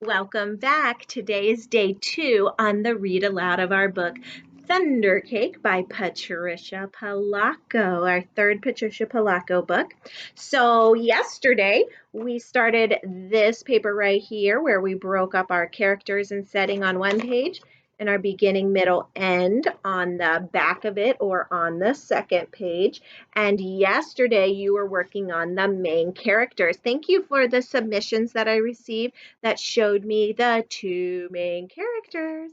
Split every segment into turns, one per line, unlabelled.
Welcome back. Today is day 2 on the read aloud of our book, Thunder Cake by Patricia Polacco, our third Patricia Polacco book. So, yesterday we started this paper right here where we broke up our characters and setting on one page and our beginning, middle, end on the back of it or on the second page. And yesterday you were working on the main characters. Thank you for the submissions that I received that showed me the two main characters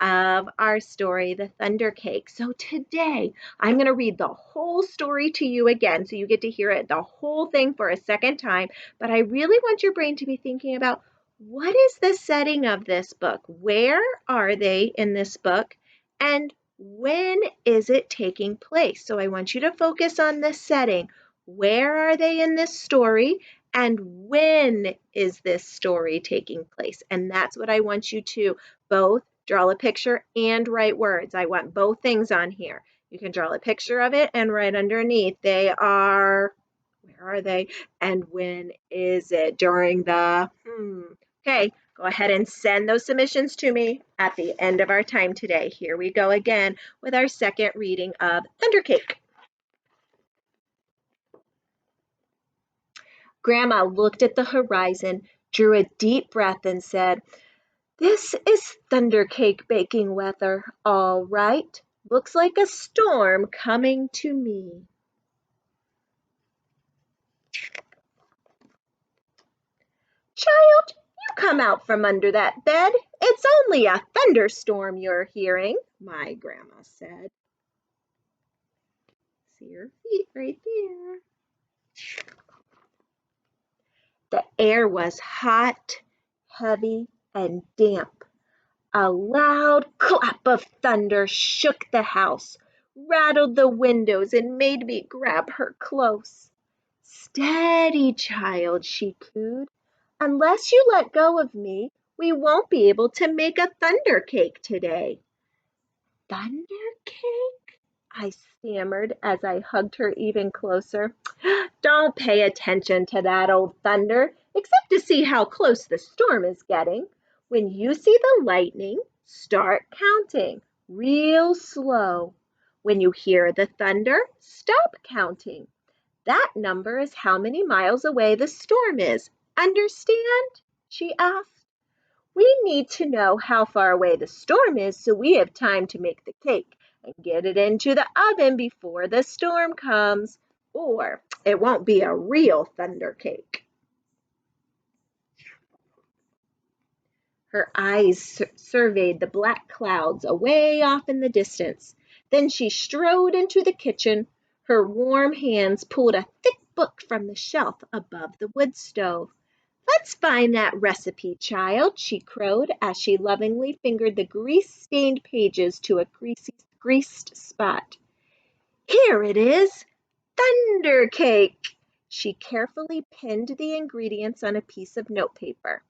of our story, The Thunder Cake. So today I'm going to read the whole story to you again so you get to hear it, the whole thing for a second time. But I really want your brain to be thinking about what is the setting of this book? Where are they in this book? And when is it taking place? So I want you to focus on the setting. Where are they in this story? And when is this story taking place? And that's what I want you to both draw a picture and write words. I want both things on here. You can draw a picture of it and write underneath. Where are they? And when is it? During the, Okay, go ahead and send those submissions to me at the end of our time today. Here we go again with our second reading of Thunder Cake. Grandma looked at the horizon, drew a deep breath, and said, "This is thunder cake baking weather, all right. Looks like a storm coming to me." "Child, you come out from under that bed. It's only a thunderstorm you're hearing," my grandma said. See her feet right there. The air was hot, heavy, and damp. A loud clap of thunder shook the house, rattled the windows, and made me grab her close. "Steady, child," she cooed. "Unless you let go of me, we won't be able to make a thunder cake today." "Thunder cake?" I stammered as I hugged her even closer. "Don't pay attention to that old thunder, except to see how close the storm is getting. When you see the lightning, start counting real slow. When you hear the thunder, stop counting. That number is how many miles away the storm is. Understand?" she asked. "We need to know how far away the storm is so we have time to make the cake and get it into the oven before the storm comes, or it won't be a real thunder cake." Her eyes surveyed the black clouds away off in the distance. Then she strode into the kitchen. Her warm hands pulled a thick book from the shelf above the wood stove. "Let's find that recipe, child," she crowed as she lovingly fingered the grease-stained pages to a greased spot. "Here it is, thunder cake." She carefully pinned the ingredients on a piece of notepaper.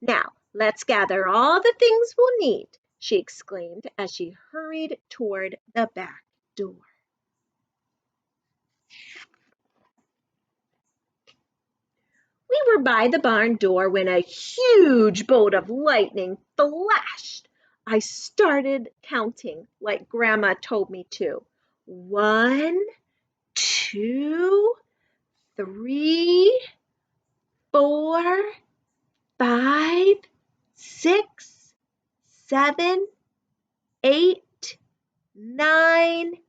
"Now, let's gather all the things we'll need," she exclaimed as she hurried toward the back door. We were by the barn door when a huge bolt of lightning flashed. I started counting like Grandma told me to. 1, 2, 3, 4, 5, 6, 7, 8, 9,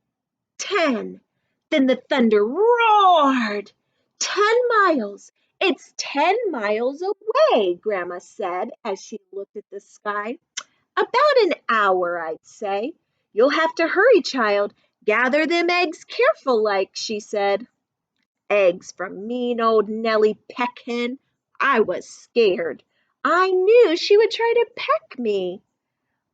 10. Then the thunder roared. 10 miles. It's 10 miles away, Grandma said as she looked at the sky. "About an hour, I'd say. You'll have to hurry, child. Gather them eggs careful like," she said. Eggs from mean old Nellie Peckhen. I was scared. I knew she would try to peck me.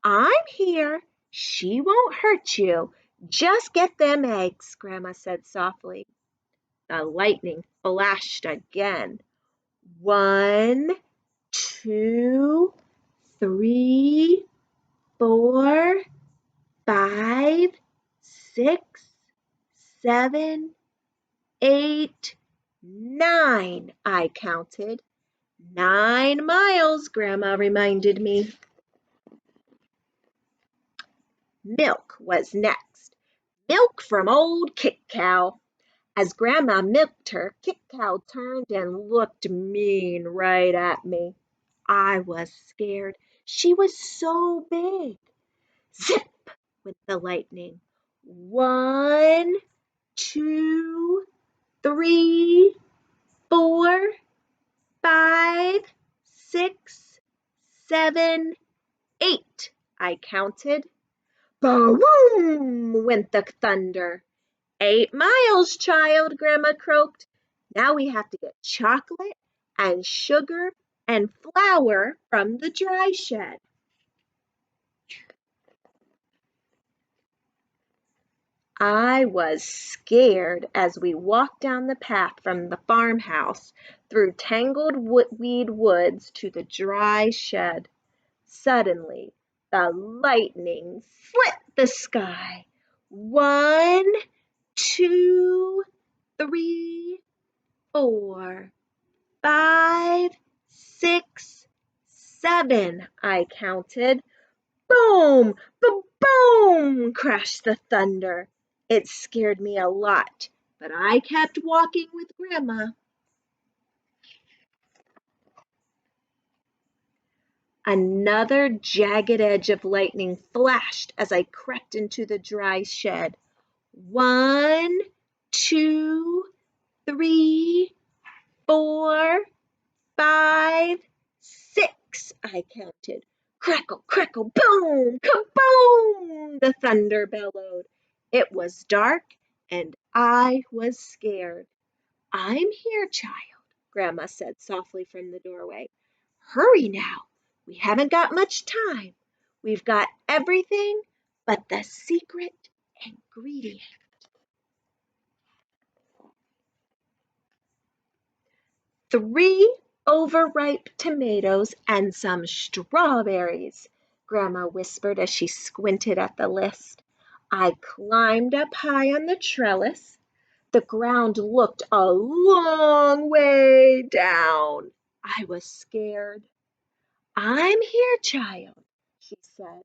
"I'm here. She won't hurt you. Just get them eggs," Grandma said softly. The lightning flashed again. 1, 2, 3, 4, 5, 6, 7, 8, 9, I counted. 9 miles, miles, Grandma reminded me. Milk was next. Milk from old Kick Cow. As Grandma milked her, Kick Cow turned and looked mean right at me. I was scared. She was so big. Zip went the lightning. 1, 2, 3, 4, 5, 6, 7, 8, I counted. Boom went the thunder. 8 miles, child, Grandma croaked. Now we have to get chocolate and sugar and flour from the dry shed. I was scared as we walked down the path from the farmhouse through tangled weed woods to the dry shed. Suddenly, the lightning split the sky. 1, 2, 3, 4, 5, 6, 7, I counted. Boom! Boom! Crashed the thunder. It scared me a lot, but I kept walking with Grandma. Another jagged edge of lightning flashed as I crept into the dry shed. 1, 2, 3, 4, 5, 6, I counted. Crackle, crackle, boom, kaboom, the thunder bellowed. It was dark and I was scared. I'm here, child, Grandma said softly from the doorway. Hurry now. We haven't got much time. We've got everything but the secret ingredient. 3 overripe tomatoes and some strawberries, Grandma whispered as she squinted at the list. I climbed up high on the trellis. The ground looked a long way down. I was scared. I'm here, child, she said.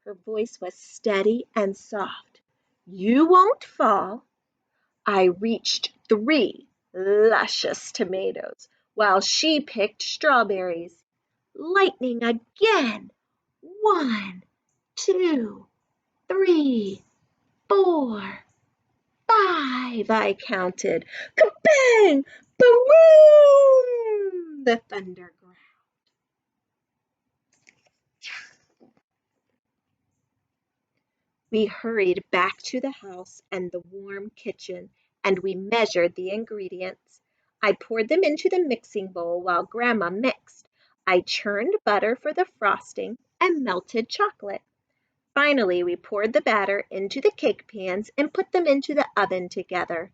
Her voice was steady and soft. You won't fall. I reached 3 luscious tomatoes while she picked strawberries. Lightning again. 1, 2, 3, 4, 5, I counted. Kabang! Boom! The thunder growled. We hurried back to the house and the warm kitchen, and we measured the ingredients. I poured them into the mixing bowl while Grandma mixed. I churned butter for the frosting and melted chocolate. Finally, we poured the batter into the cake pans and put them into the oven together.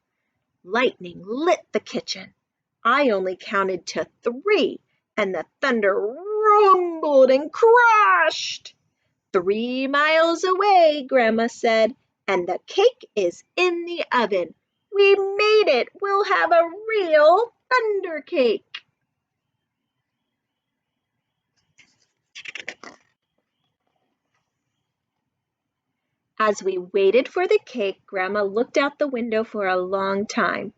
Lightning lit the kitchen. I only counted to 3, and the thunder rumbled and crashed. 3 miles away, Grandma said, and the cake is in the oven. We made it. We'll have a real thunder cake. As we waited for the cake, Grandma looked out the window for a long time.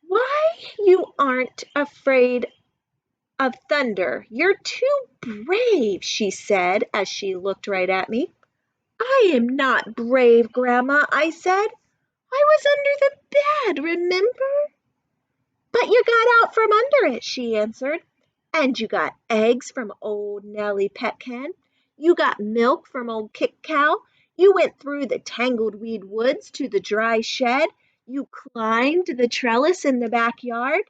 Why you aren't afraid of thunder? You're too brave, she said as she looked right at me. I am not brave, Grandma, I said. I was under the bed, remember? But you got out from under it, she answered. And you got eggs from old Nellie Petcan. You got milk from old Kick Cow. You went through the tangled weed woods to the dry shed. You climbed the trellis in the backyard.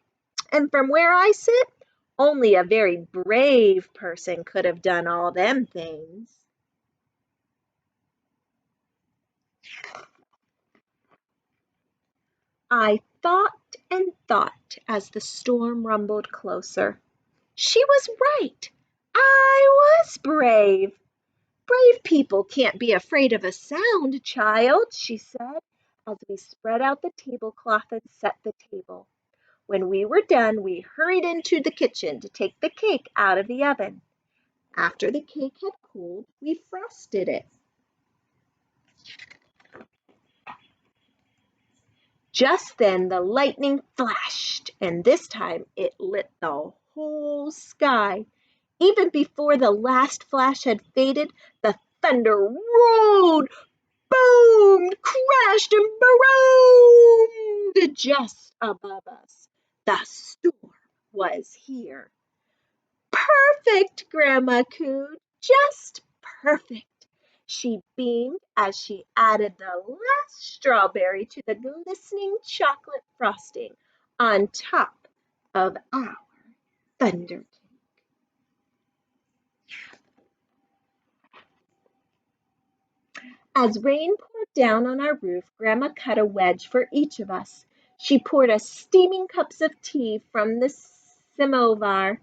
And from where I sit, only a very brave person could have done all them things. I thought and thought as the storm rumbled closer. She was right. I was brave. Brave people can't be afraid of a sound, child, she said, as we spread out the tablecloth and set the table. When we were done, we hurried into the kitchen to take the cake out of the oven. After the cake had cooled, we frosted it. Just then the lightning flashed, and this time it lit the whole sky. Even before the last flash had faded, the thunder rolled, boomed, crashed, and boomed just above us. The storm was here. Perfect, Grandma cooed. Just perfect. She beamed as she added the last strawberry to the glistening chocolate frosting on top of our thunder. As rain poured down on our roof, Grandma cut a wedge for each of us. She poured us steaming cups of tea from the samovar.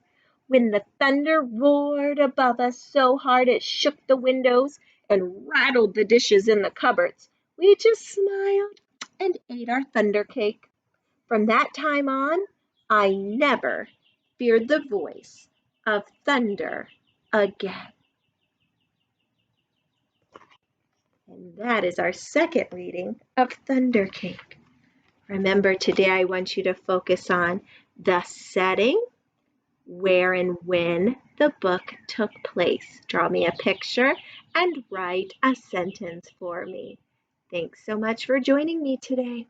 When the thunder roared above us so hard it shook the windows and rattled the dishes in the cupboards, we just smiled and ate our thunder cake. From that time on, I never feared the voice of thunder again. And that is our second reading of Thunder Cake. Remember, today I want you to focus on the setting, where and when the book took place. Draw me a picture and write a sentence for me. Thanks so much for joining me today.